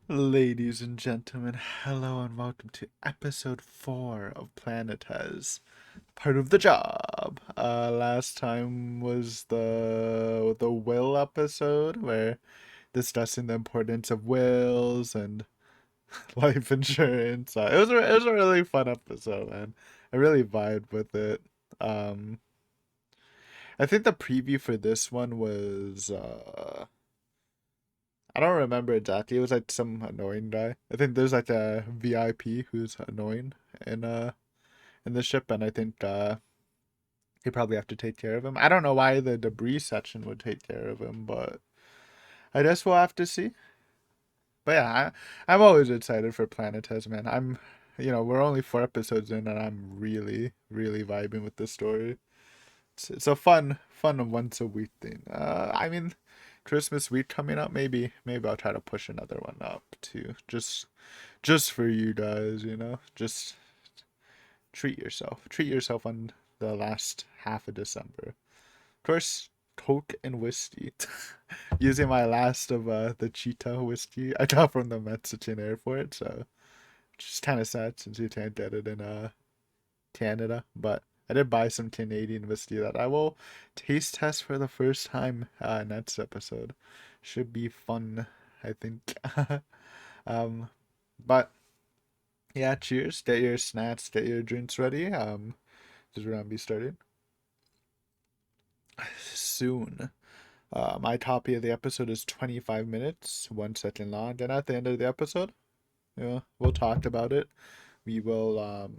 Ladies and gentlemen, hello and welcome to episode 4 of Planet Has Part of the Job. Last time was the will episode where discussing the importance of wills and life insurance. It was a really fun episode, man. I really vibed with it. Um, I think the preview for this one was I don't remember exactly. It was like some annoying guy. I think there's like a VIP who's annoying in the ship, and I think they probably have to take care of him. I don't know why the debris section would take care of him, but I guess we'll have to see. But yeah, I'm always excited for Planet Test, man. We're only 4 episodes in, and I'm really, really vibing with the story. It's a fun once a week thing. I mean, Christmas week coming up, maybe I'll try to push another one up too. Just for you guys, just treat yourself on the last half of December. Of course, Coke and whiskey. Using my last of the Cheetah whiskey I got from the Mexican airport, so just kind of sad since you can't get it in Canada, but I did buy some Canadian whiskey that I will taste test for the first time next episode. Should be fun, I think. um, but yeah, cheers. Get your snacks, get your drinks ready. Because we're gonna be starting soon. My topic of the episode is 25 minutes, 1 second long. And at the end of the episode, we'll talk about it. We will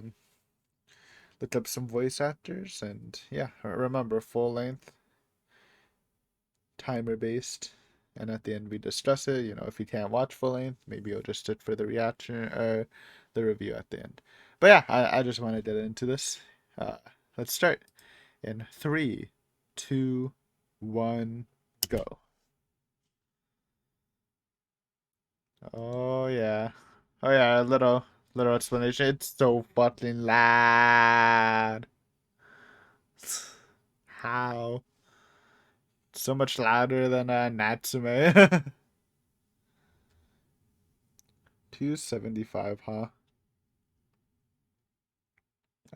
look up some voice actors, and yeah, remember, full length, timer based, and at the end we discuss it. If you can't watch full length, maybe you'll just sit for the reaction or the review at the end. But yeah, I just want to get into this. uh, let's start in 3, 2, 1, go. Oh yeah, a little explanation. It's so fucking loud. How? So much louder than Natsume. 275, huh?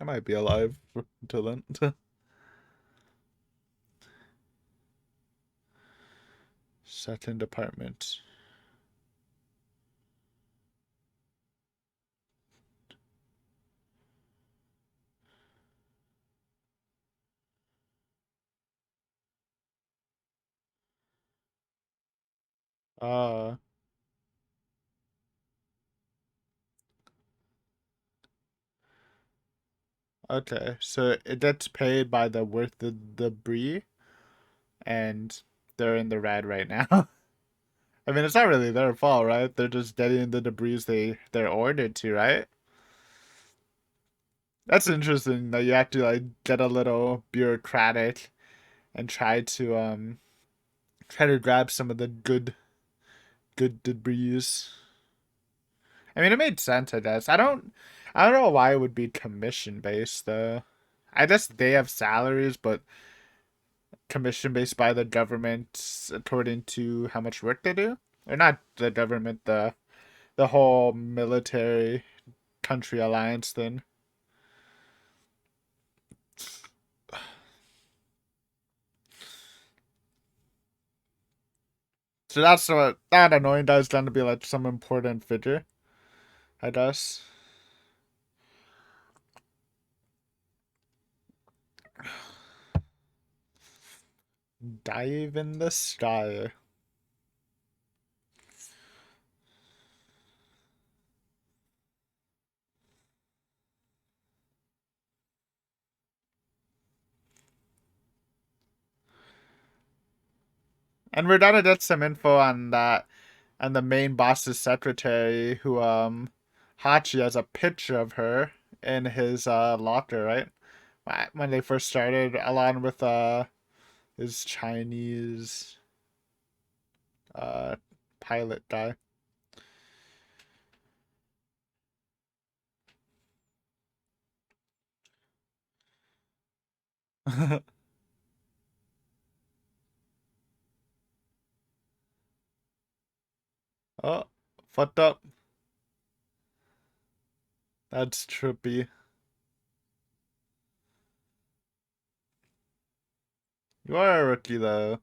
I might be alive until then. Second apartment. Uh, okay. So it gets paid by the worth the debris, and they're in the red right now. I mean, it's not really their fault, right? They're just getting the debris they're ordered to, right? That's interesting that you have to like get a little bureaucratic and try to grab some of the good debris. I mean, it made sense, I guess. I don't know why it would be commission based though. I guess they have salaries, but commission based by the government according to how much work they do. Or not the government, the whole military country alliance thing. So that's what that annoying does tend to be like some important figure, I guess. Dive in the sky. And we're gonna get some info on that and the main boss's secretary who Hachi has a picture of her in his locker, right? When they first started, along with his Chinese uh pilot guy. Oh, Fucked up. That's trippy. You are a rookie though.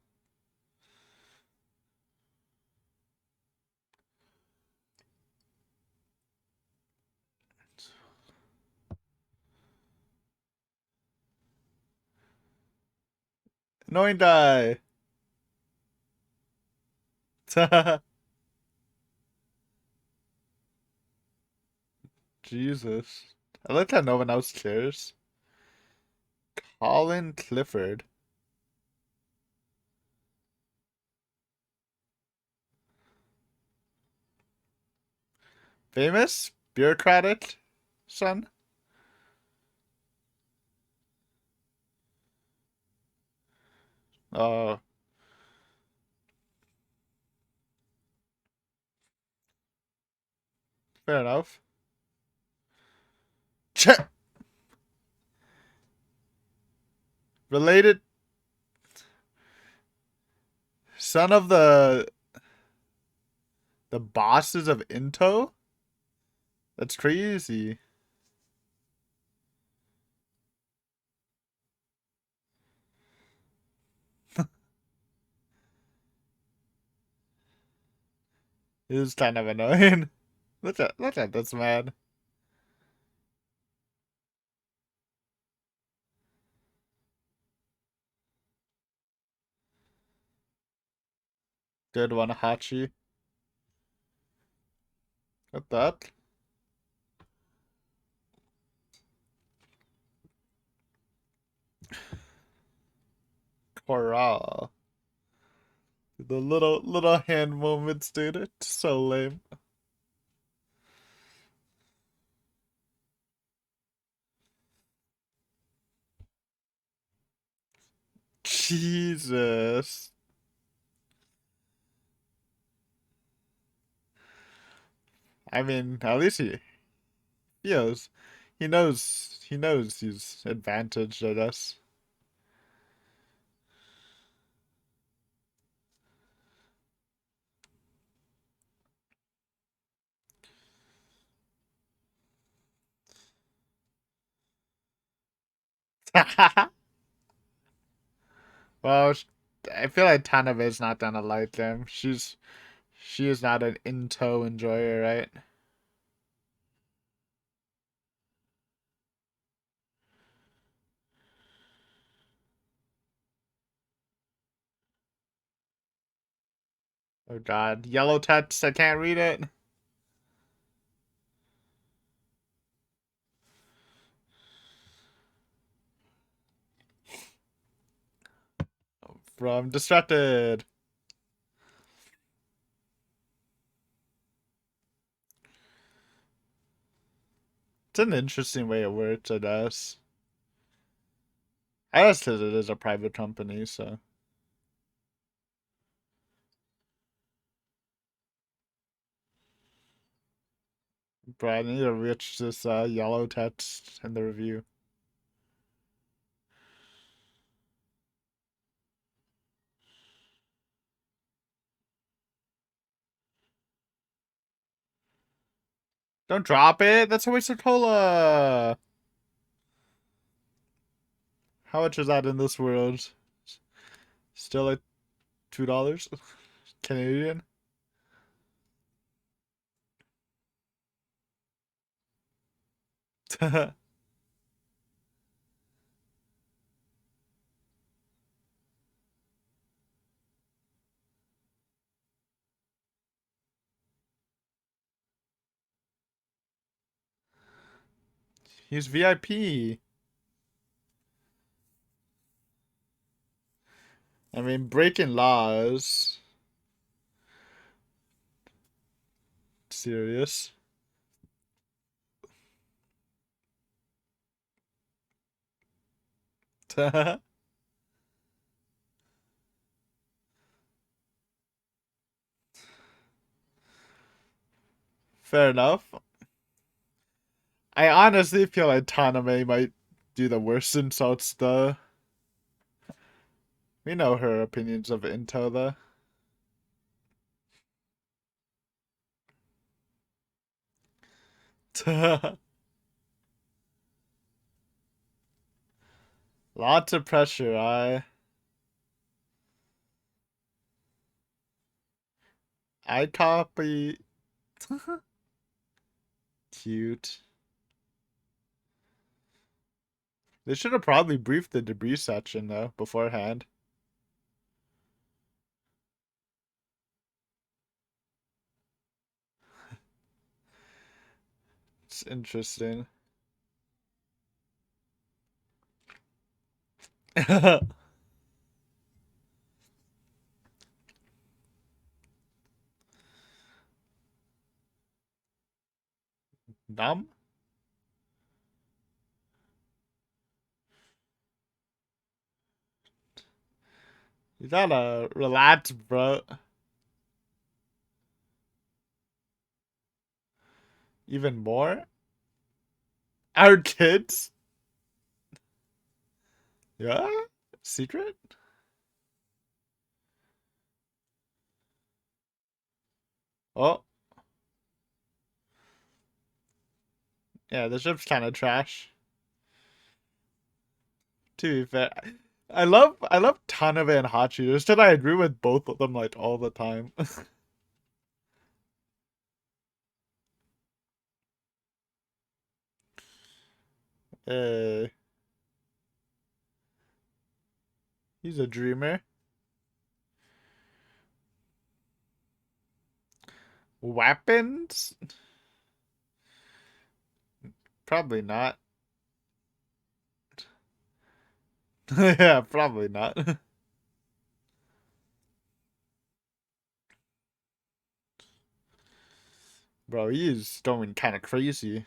Annoying die. Jesus. I like how no one else cares. Colin Clifford. Famous? Bureaucratic? Son? Oh, fair enough. Ch- Related son of the bosses of Into? That's crazy. It is kind of annoying. Look at this man. Good one, Hachi. What that? Corral. The little hand movements, dude. It's so lame. Jesus. I mean, at least he knows. He knows he's advantaged at us. Well, I feel like Tanabe's not gonna like them. She is not an Into enjoyer, right? Oh God, yellow text. I can't read it. From distracted. It's an interesting way it works, I guess. I guess 'cause it is a private company, so. But I need to reach this yellow text in the review. Don't drop it. That's a waste of cola. How much is that in this world? Still like $2 Canadian. He's VIP. I mean, breaking laws. Serious. Fair enough. I honestly feel like Taname might do the worst insults though. We know her opinions of Into though. Lots of pressure. I copy. Cute. They should have probably briefed the debris section though beforehand. It's interesting. Numb? You gotta relax, bro. Even more? Our kids? Yeah? Secret? Oh, yeah, the ship's kind of trash. To be fair, I love Tanabe and Hachi. Just that I agree with both of them like all the time. Hey, he's a dreamer. Weapons? Probably not. Yeah, probably not. Bro, he's going kind of crazy.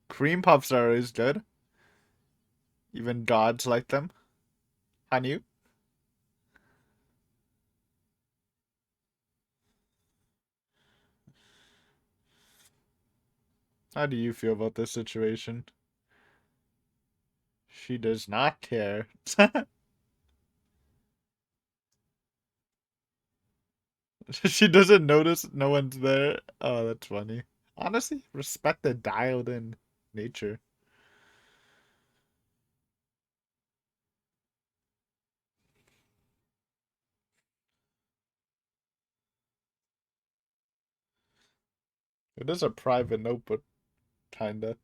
Cream puffs are always good. Even gods like them. Hanyu, how do you feel about this situation? She does not care. She doesn't notice no one's there. Oh, that's funny. Honestly, respect the dialed in nature. It is a private notebook, kinda.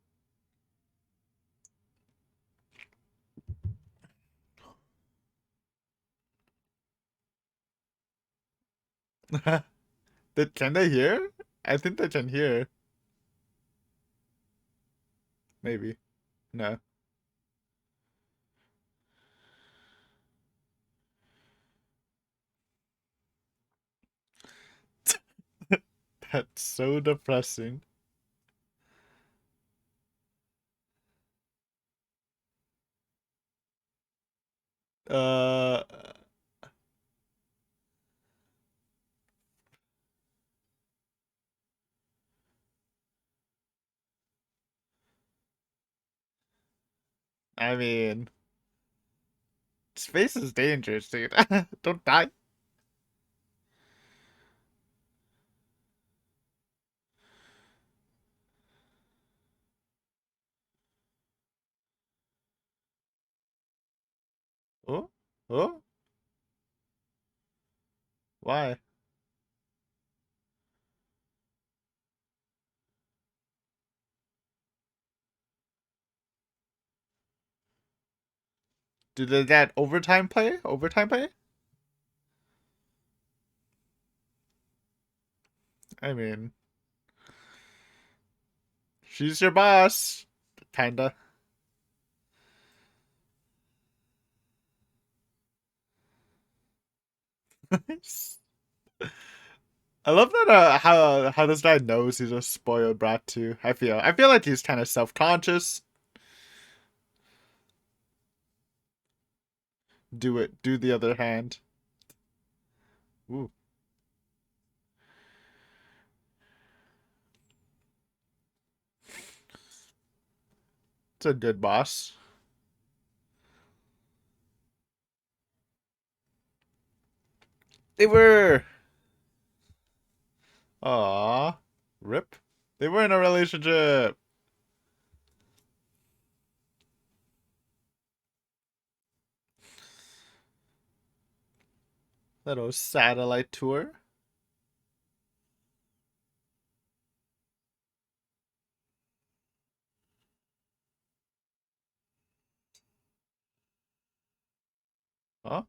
Can they hear? I think they can hear. Maybe. No. That's so depressing. Uh, I mean, space is dangerous, dude. Don't die. Oh? Oh? Why? Do they that overtime play? Overtime play? I mean, she's your boss. Kinda. I love that how this guy knows he's a spoiled brat too. I feel like he's kind of self-conscious. Do it. Do the other hand. Ooh, it's a good boss. They were. Aw. Rip. They were in a relationship. Little satellite tour. Huh?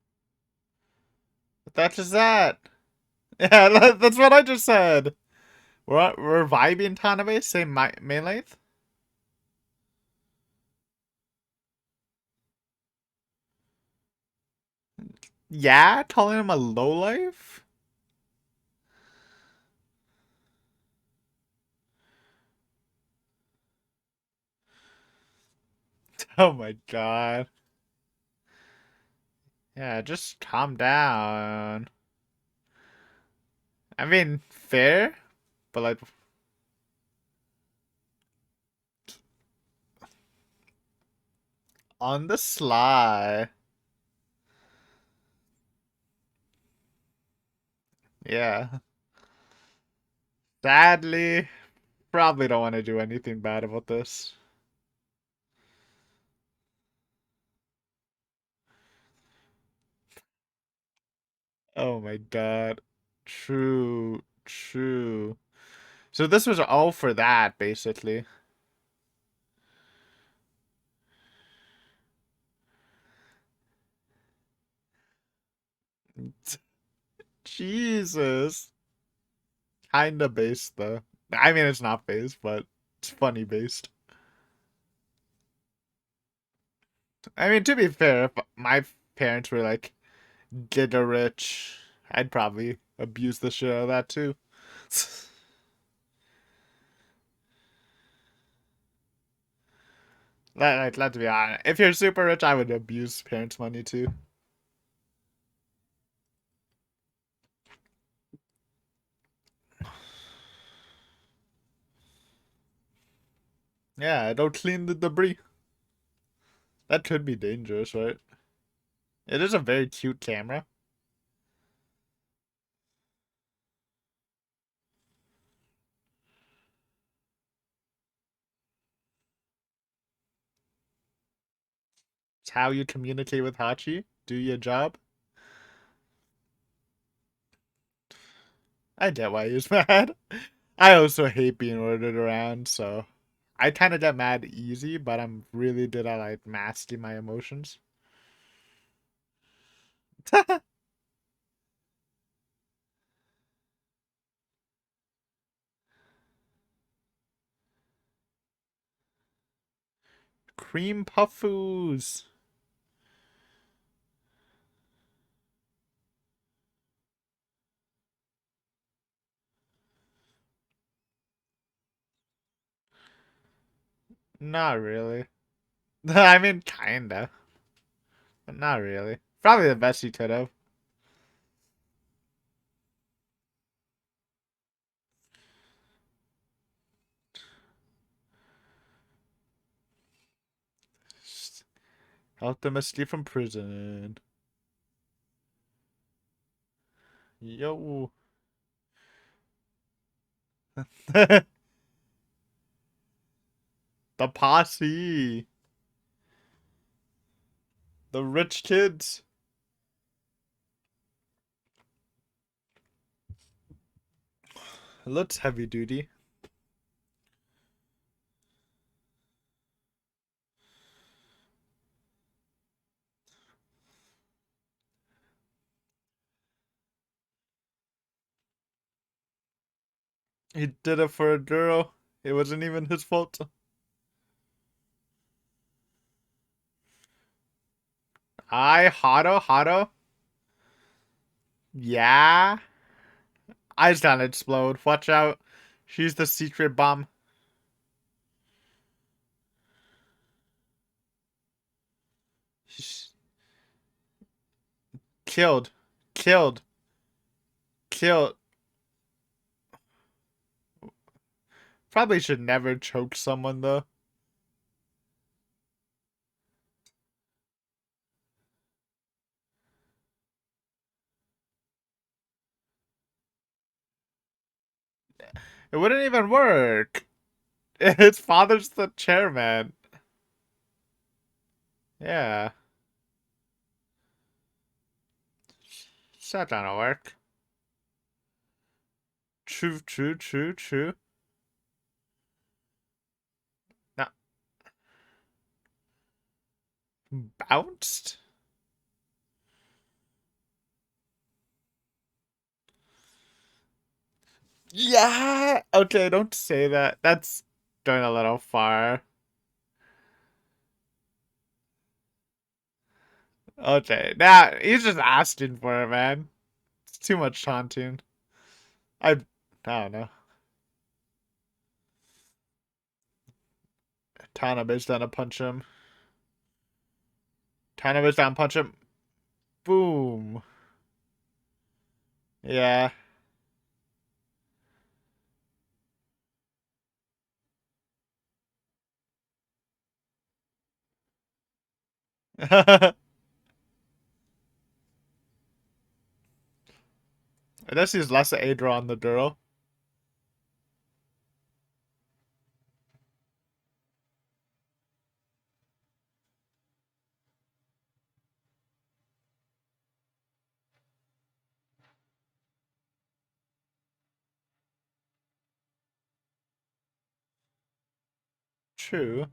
What the heck is that? Yeah, that's what I just said. We're vibing Tanabe, same main length? Yeah, calling him a lowlife? Oh my god. Yeah, just calm down. I mean, fair, but like on the sly. Yeah. Sadly, probably don't want to do anything bad about this. Oh my god. True, true. So this was all for that, basically. Jesus. Kinda based, though. I mean, it's not based, but it's funny based. I mean, to be fair, if my parents were like, get a rich, I'd probably abuse the shit out of that too. Let's be honest. If you're super rich, I would abuse parents' money too. Yeah, don't clean the debris. That could be dangerous, right? It is a very cute camera. It's how you communicate with Hachi. Do your job. I get why he's mad. I also hate being ordered around, so I kind of get mad easy, but I'm really good at like masking my emotions. Cream puffoos. Not really. I mean, kinda, but not really. Probably the best you could have. Help them escape from prison. Yo. The posse. The rich kids. It looks heavy duty. He did it for a girl. It wasn't even his fault. Hado. Yeah. Eyes gonna explode. Watch out. She's the secret bomb. She's killed. Killed. Killed. Probably should never choke someone though. It wouldn't even work. His father's the chairman. Yeah. It's not gonna work. True, true, true, true. No. Bounced? Yeah. Okay, don't say that. That's going a little far. Okay, now he's just asking for it, man. It's too much taunting. I don't know. Tanabe's gonna punch him. Tanabe's down, punch him. Boom. Yeah. I guess he's less Adra on the Duro. True.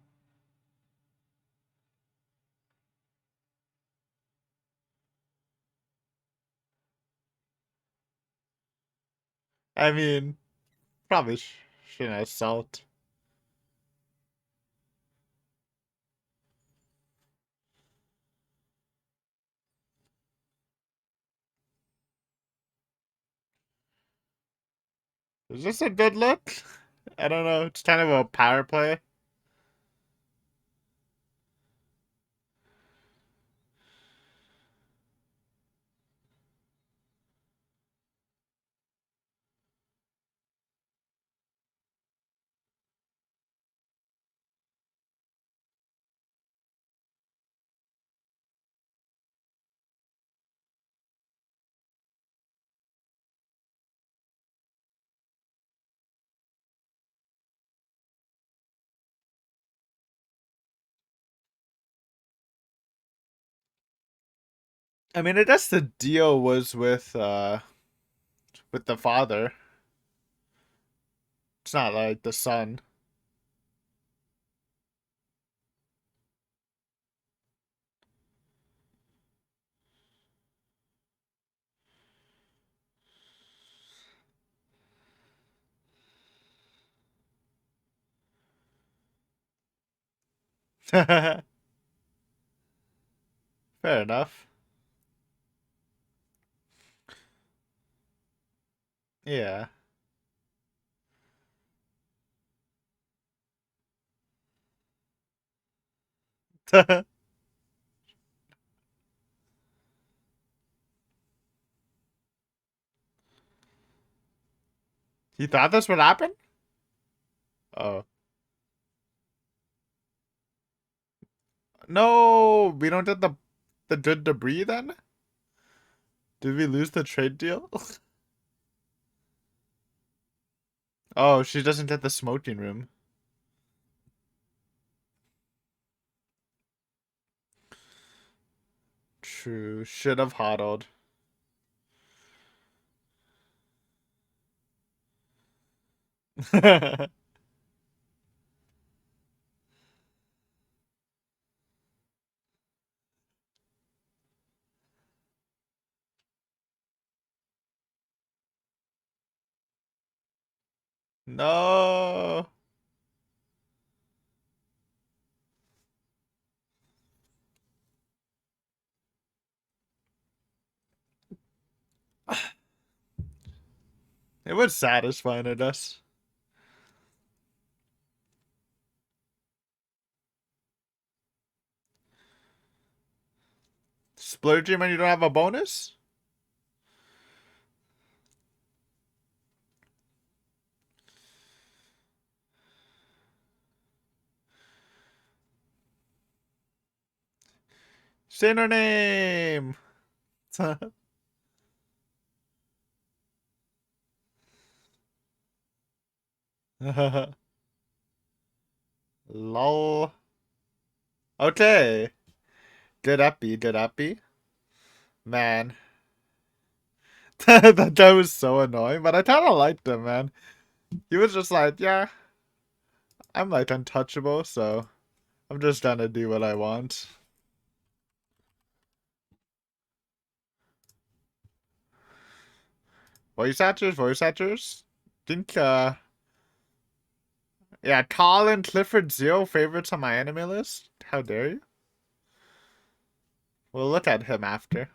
I mean, probably shouldn't assault. Is this a good look? I don't know. It's kind of a power play. I mean, I guess the deal was with the father. It's not like the son. Fair enough. Yeah. You thought this would happen? Oh. No, we don't get the good debris then? Did we lose the trade deal? Oh, she doesn't get the smoking room. True. Should have hodled. No. It was satisfying, I guess. Splurging when you don't have a bonus? Say her name. Lol. Okay. Good uppy, good uppy. Man. That was so annoying, but I kinda liked him, man. He was just like, yeah, I'm like untouchable, so I'm just gonna do what I want. Voice actors. Think yeah, Colin Clifford, 0 favorites on my anime list. How dare you? We'll look at him after.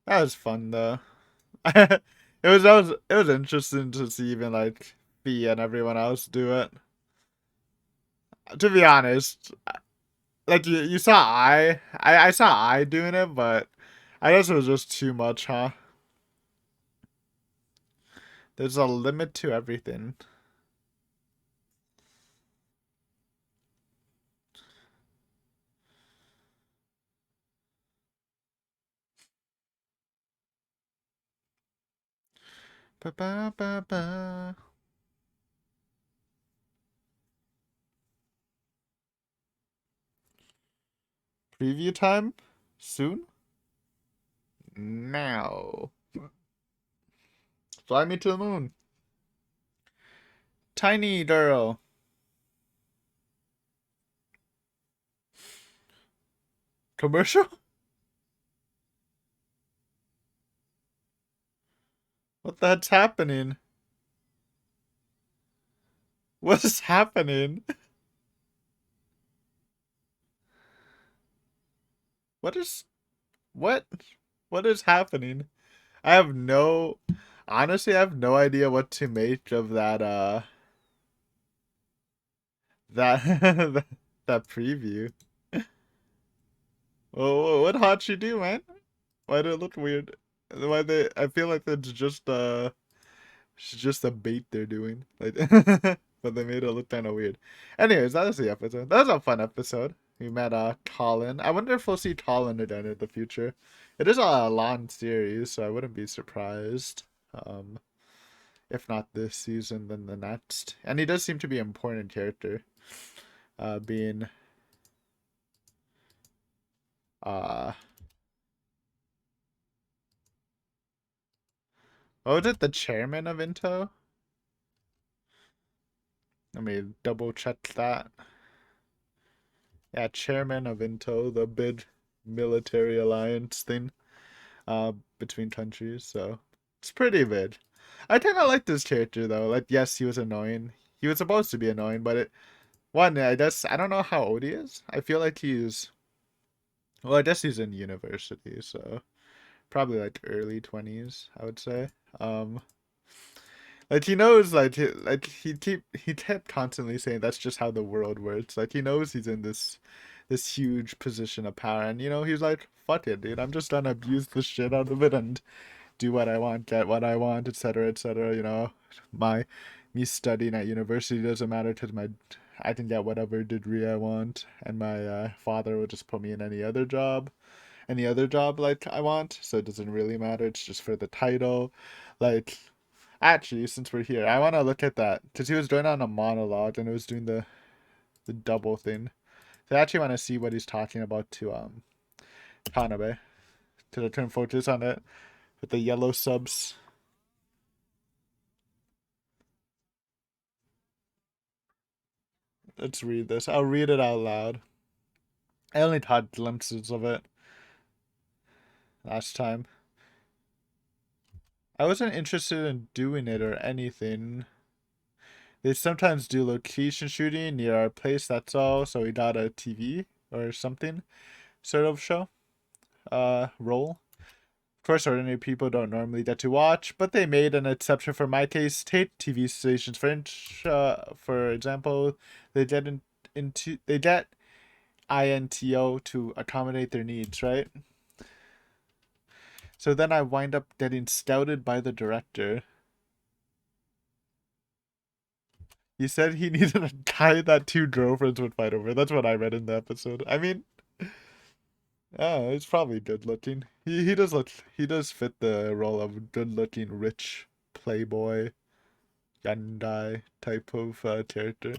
That was fun though. It was interesting to see even like Fee and everyone else do it. To be honest, like you saw I saw I doing it, but I guess it was just too much, huh? There's a limit to everything. Ba ba ba ba. Preview time soon. Now, fly me to the moon. Tiny girl. Commercial? What the heck's happening? What is happening? What is what? What is happening? I have no honestly I have no idea what to make of that that preview. Oh, what Hachi do, man? Why do it look weird? Why they I feel like it's just a bait they're doing. Like but they made it look kind of weird. Anyways, that was the episode. That was a fun episode. We met Colin. I wonder if we'll see Colin again in the future. It is a long series, so I wouldn't be surprised. Um, if not this season, then the next. And he does seem to be an important character. Being uh what was it, the chairman of Into? Let me double check that. Yeah, chairman of Into, the big military alliance thing between countries, so it's pretty big. I kinda like this character though. Like yes, he was annoying. He was supposed to be annoying, but it one, I guess I don't know how old he is. I feel like he's well, I guess he's in university, so probably like early 20s, I would say. Um like he knows like he kept constantly saying that's just how the world works. Like he knows he's in this huge position of power and he's like fuck it, dude. I'm just gonna abuse the shit out of it and do what I want, get what I want, etc., etc. My me studying at university doesn't matter because I can get whatever degree I want, and my father will just put me in any other job like I want. So it doesn't really matter. It's just for the title. Like actually, since we're here, I want to look at that because he was doing on a monologue and it was doing the double thing. So I actually want to see what he's talking about to Tanabe. To the turn focus on it with the yellow subs. Let's read this. I'll read it out loud. I only caught glimpses of it last time. I wasn't interested in doing it or anything. They sometimes do location shooting near our place, that's all. So we got a TV or something sort of show. Role. Of course, ordinary people don't normally get to watch, but they made an exception for my case. State TV stations, for example, they get they get INTO to accommodate their needs, right? So then I wind up getting scouted by the director. He said he needed a guy that two girlfriends would fight over. That's what I read in the episode. I mean, Oh, he's probably good looking. He does look he does fit the role of good looking rich playboy Yandai type of character.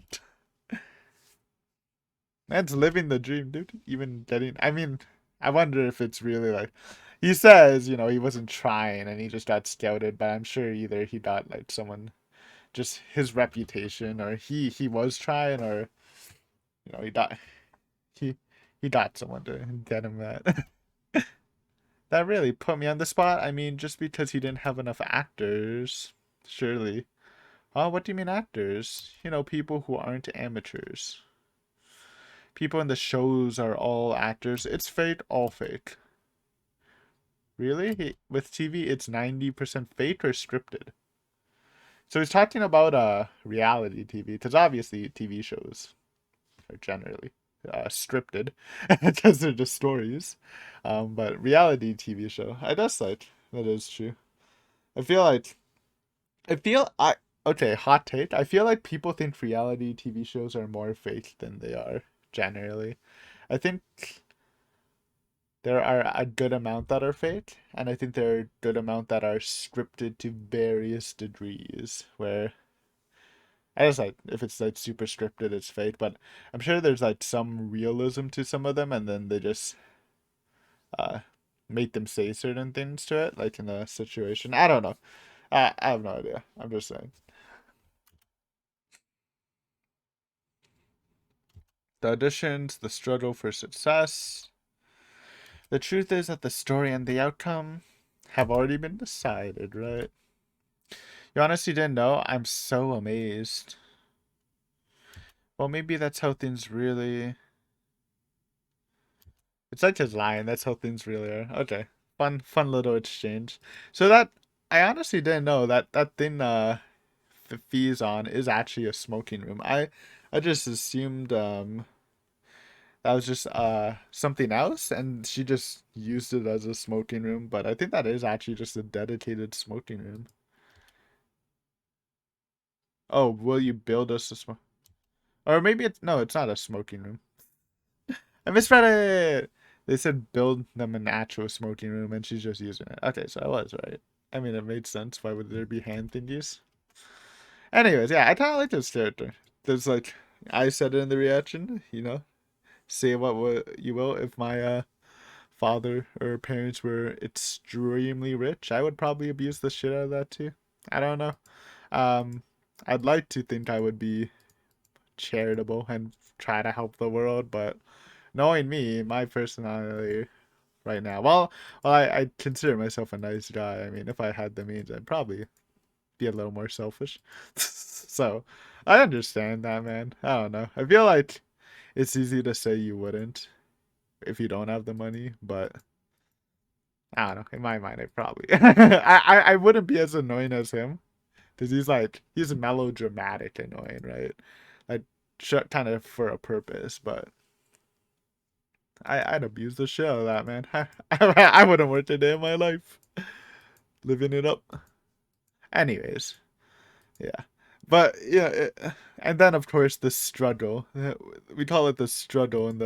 Man's living the dream, dude. Even getting I mean, I wonder if it's really like he says, he wasn't trying and he just got scouted, but I'm sure either he got like someone just his reputation or he was trying or he got he he got someone to get him that. That really put me on the spot. I mean, just because he didn't have enough actors, surely. Oh, what do you mean actors? People who aren't amateurs. People in the shows are all actors. It's fake, all fake. Really? With TV, it's 90% fake or scripted. So he's talking about reality TV, because obviously TV shows are generally scripted, because they're just stories. But reality TV show, I guess that is true. I feel like I feel I okay, hot take. I feel like people think reality TV shows are more fake than they are generally. I think there are a good amount that are fake, and I think there are a good amount that are scripted to various degrees. Where I guess like if it's like super scripted, it's fake, but I'm sure there's like some realism to some of them, and then they just uh make them say certain things to it, like in the situation. I don't know. I have no idea. I'm just saying. The auditions, the struggle for success. The truth is that the story and the outcome have already been decided, right? You honestly didn't know? I'm so amazed. Well, maybe that's how things really. It's like his line. That's how things really are. Okay, fun little exchange. So that I honestly didn't know that thing Fees on is actually a smoking room. I just assumed that was just something else, and she just used it as a smoking room. But I think that is actually just a dedicated smoking room. Oh, will you build us a smoke? Or maybe it's no, it's not a smoking room. I misread it. They said build them an actual smoking room, and she's just using it. Okay, so I was right. I mean, it made sense. Why would there be hand thingies? Anyways, yeah, I kind of like this character. There's like, I said it in the reaction. Say what you will. If my father or parents were extremely rich, I would probably abuse the shit out of that too. I don't know. Um, I'd like to think I would be charitable and try to help the world, but knowing me, my personality right now, well, I consider myself a nice guy. I mean, if I had the means, I'd probably be a little more selfish. So I understand that, man. I don't know. I feel like it's easy to say you wouldn't if you don't have the money, but I don't know. In my mind, I probably I wouldn't be as annoying as him because he's melodramatic annoying, right? Like kind of for a purpose, but I'd abuse the shit out of that, man. I wouldn't work a day in my life living it up. Anyways, yeah, but yeah, and then of course the struggle. We call it the struggle in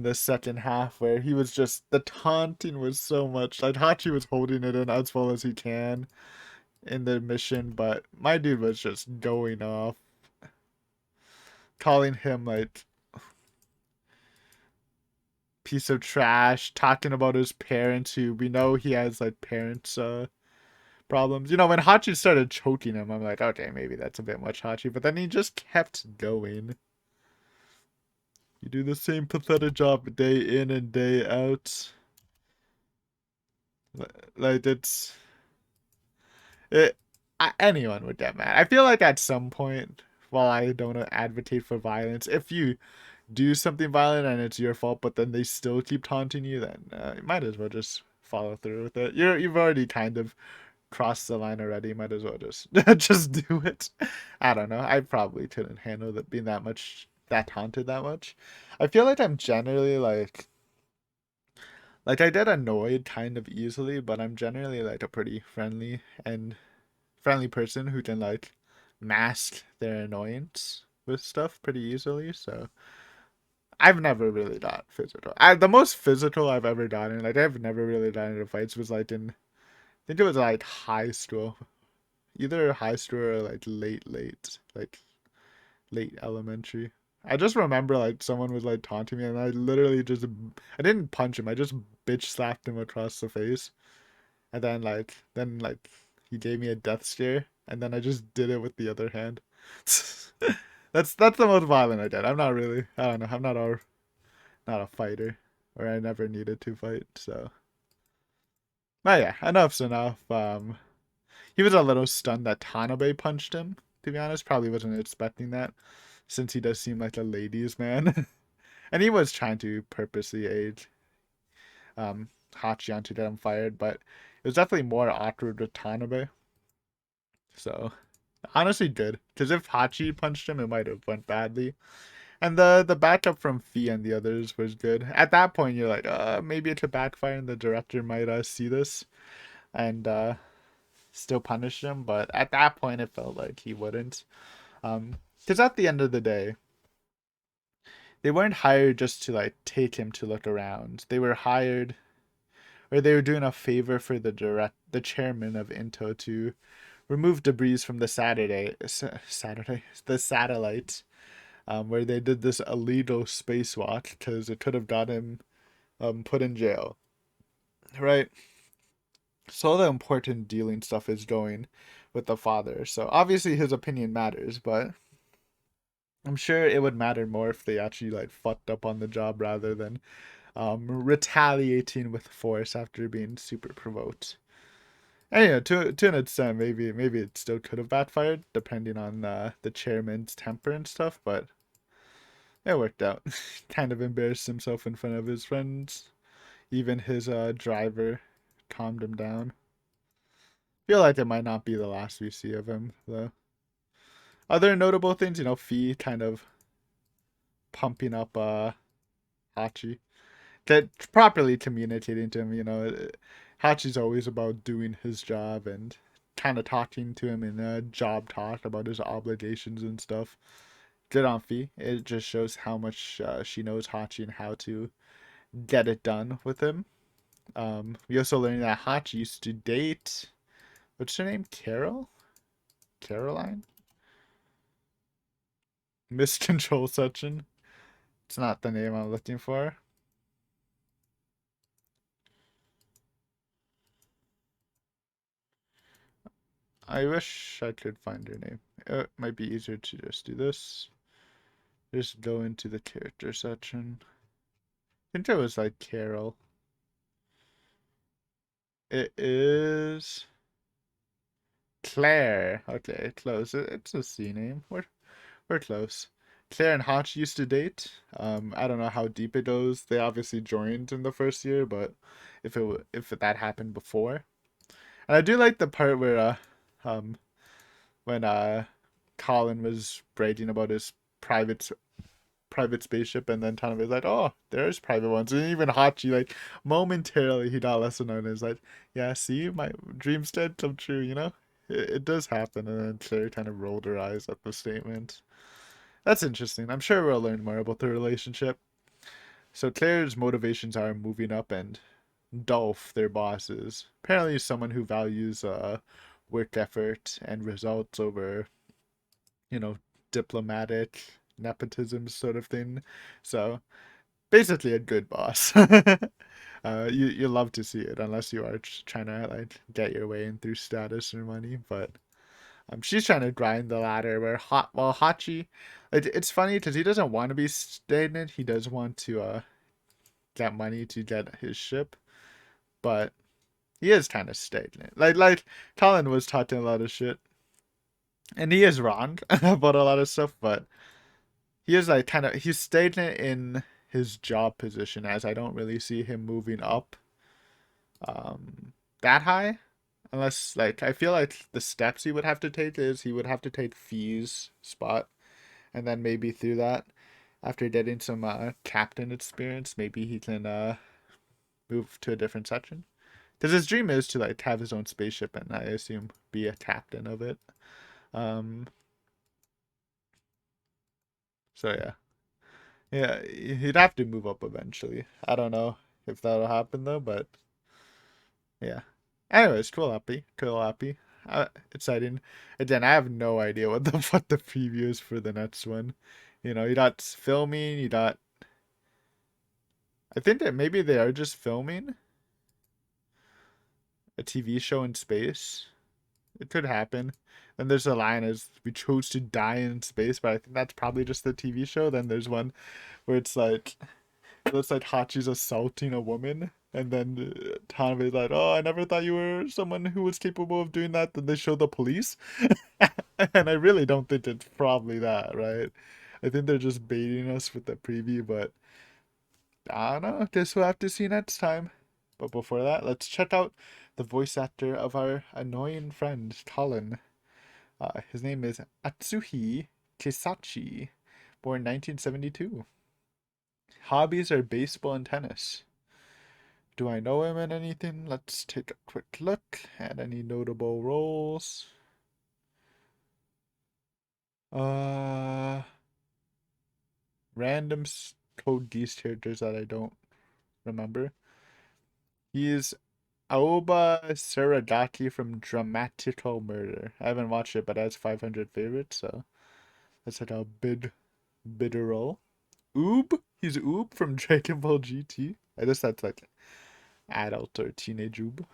the second half where he was just the taunting was so much. Like Hachi was holding it in as well as he can in the mission, but my dude was just going off, calling him like piece of trash, talking about his parents who we know he has like parents problems. When Hachi started choking him, I'm like, okay, maybe that's a bit much Hachi, but then he just kept going. You do the same pathetic job day in and day out. Like it. Anyone would get mad. I feel like at some point, while I don't advocate for violence, if you do something violent and it's your fault, but then they still keep taunting you, then you might as well just follow through with it. You've already kind of crossed the line already. Might as well just just do it. I don't know. I probably couldn't handle that being that taunted that much. I feel like I'm generally like I get annoyed kind of easily, but I'm generally like a pretty friendly person who can like mask their annoyance with stuff pretty easily. So I've never really got physical. The most physical I've ever gotten, like I've never really gotten into fights, was like in, I think it was like high school, either high school or like like late elementary. I just remember like someone was like taunting me, and I literally just, I didn't punch him, I just bitch slapped him across the face, and then he gave me a death stare, and then I just did it with the other hand. That's the most violent I did. I'm not really, I don't know, I'm not a fighter, or I never needed to fight. So, but yeah, enough's enough. He was a little stunned that Tanabe punched him. To be honest, probably wasn't expecting that, since he does seem like a ladies' man, and he was trying to purposely aid Hachian to get him fired, but it was definitely more awkward with Tanabe. So, honestly, good, because if Hachi punched him, it might have went badly. And the backup from Fee and the others was good. At that point, you're like, maybe it could backfire, and the director might see this and still punish him. But at that point, it felt like he wouldn't. Because at the end of the day, they weren't hired just to like take him to look around. They were hired, or they were doing a favor for the chairman of Into to remove debris from the satellite, where they did this illegal spacewalk because it could have got him put in jail, right? So all the important dealing stuff is going with the father. So obviously his opinion matters, but I'm sure it would matter more if they actually like fucked up on the job rather than retaliating with force after being super provoked. And yeah, to an extent, maybe it still could have backfired depending on the chairman's temper and stuff, but it worked out. Kind of embarrassed himself in front of his friends. Even his driver calmed him down. Feel like it might not be the last we see of him, though. Other notable things, Fee kind of pumping up Hachi. That properly communicating to him, Hachi's always about doing his job and kind of talking to him in a job talk about his obligations and stuff. Good on Fee. It just shows how much she knows Hachi and how to get it done with him. We also learned that Hachi used to date, what's her name? Caroline? Miscontrol Section. It's not the name I'm looking for. I wish I could find her name. It might be easier to just do this. Just go into the character section. I think it was like Carol. It is Claire. Okay, close. It's a C name. We're close. Claire and Hotch used to date. I don't know how deep it goes. They obviously joined in the first year, but if that happened before, and I do like the part where um, when Colin was bragging about his private spaceship, and then Tanabe was like, "Oh, there's private ones," and even Hachi like momentarily he got lesson known as like, "Yeah, see, my dreams did come true," It does happen, and then Claire kind of rolled her eyes at the statement. That's interesting. I'm sure we'll learn more about the relationship. So Claire's motivations are moving up, and Dolph, their boss, is apparently someone who values work effort and results over, you know, diplomatic nepotism sort of thing. So basically a good boss. You love to see it unless you are trying to like get your way in through status or money, but she's trying to grind the ladder where Hachi, it's funny because he doesn't want to be stagnant. He does want to get money to get his ship, but he is kind of stagnant. Like Colin was talking a lot of shit, and he is wrong about a lot of stuff, but he is like he's stagnant in his job position, as I don't really see him moving up that high, unless like I feel like the steps he would have to take is he would have to take Fee's spot, and then maybe through that, after getting some captain experience, maybe he can move to a different section. Because his dream is to like have his own spaceship, and I assume be a captain of it. Um, so yeah, Yeah, he'd have to move up eventually. I don't know if that'll happen though, but yeah. Anyways, cool happy. Exciting. Again, I have no idea what the what the preview is for the next one. You know, you got filming, you got. I think that maybe they are just filming a TV show in space. It could happen. Then there's a line as we chose to die in space, but I think that's probably just the TV show. Then there's one where it looks like Hachi's assaulting a woman, and then Tanabe's like, "Oh, I never thought you were someone who was capable of doing that." Then they show the police, and I really don't think it's probably that, right? I think they're just baiting us with the preview, but I don't know. Guess we'll have to see next time. But before that, let's check out the voice actor of our annoying friend Colin. His name is Atsuhi Kisachi, born 1972. Hobbies are baseball and tennis. Do I know him in anything? Let's take a quick look at any notable roles. Uh, random Code Geass characters that I don't remember. He's Aoba Saragaki from Dramatical Murder. I haven't watched it, but it has 500 favorites, so that's like a bidder role. Oob? He's Oob from Dragon Ball GT. I guess that's like adult or teenage Oob.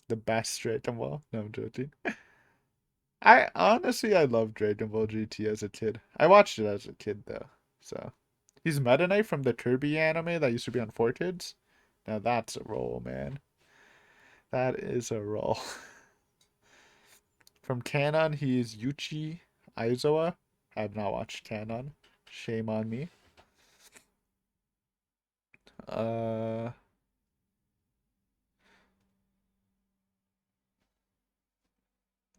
The best Dragon Ball. No, I'm joking. I loved Dragon Ball GT as a kid. I watched it as a kid though. So he's Meta Knight from the Kirby anime that used to be on 4Kids. Now that's a role, man. That is a role. From Canon, he's Yuchi Aizawa. I have not watched Canon. Shame on me. Uh,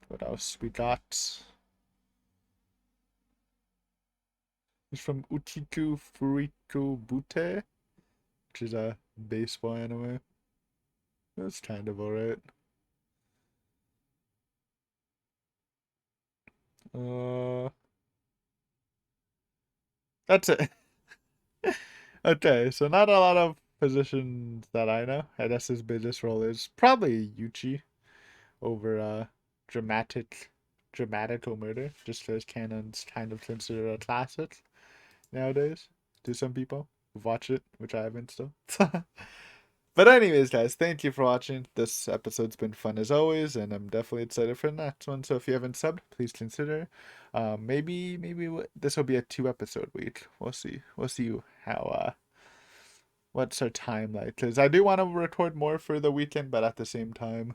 what else we got? He's from Utiku Furiko Bute, which is a baseball anime. That's kind of alright. Uh, that's it. Okay, so not a lot of positions that I know. I guess his biggest role is probably Yuchi over dramatical murder, just because Canon's kind of considered a classic nowadays to some people who've watched it, which I haven't still. But anyways, guys, thank you for watching. This episode's been fun as always, and I'm definitely excited for the next one. So if you haven't subbed, please consider. Maybe this will be a 2 episode week. We'll see. We'll see how what's our time like? Because I do want to record more for the weekend, but at the same time,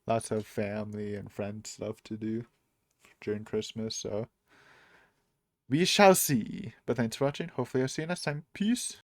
lots of family and friend stuff to do during Christmas. So we shall see. But thanks for watching. Hopefully, I'll see you next time. Peace.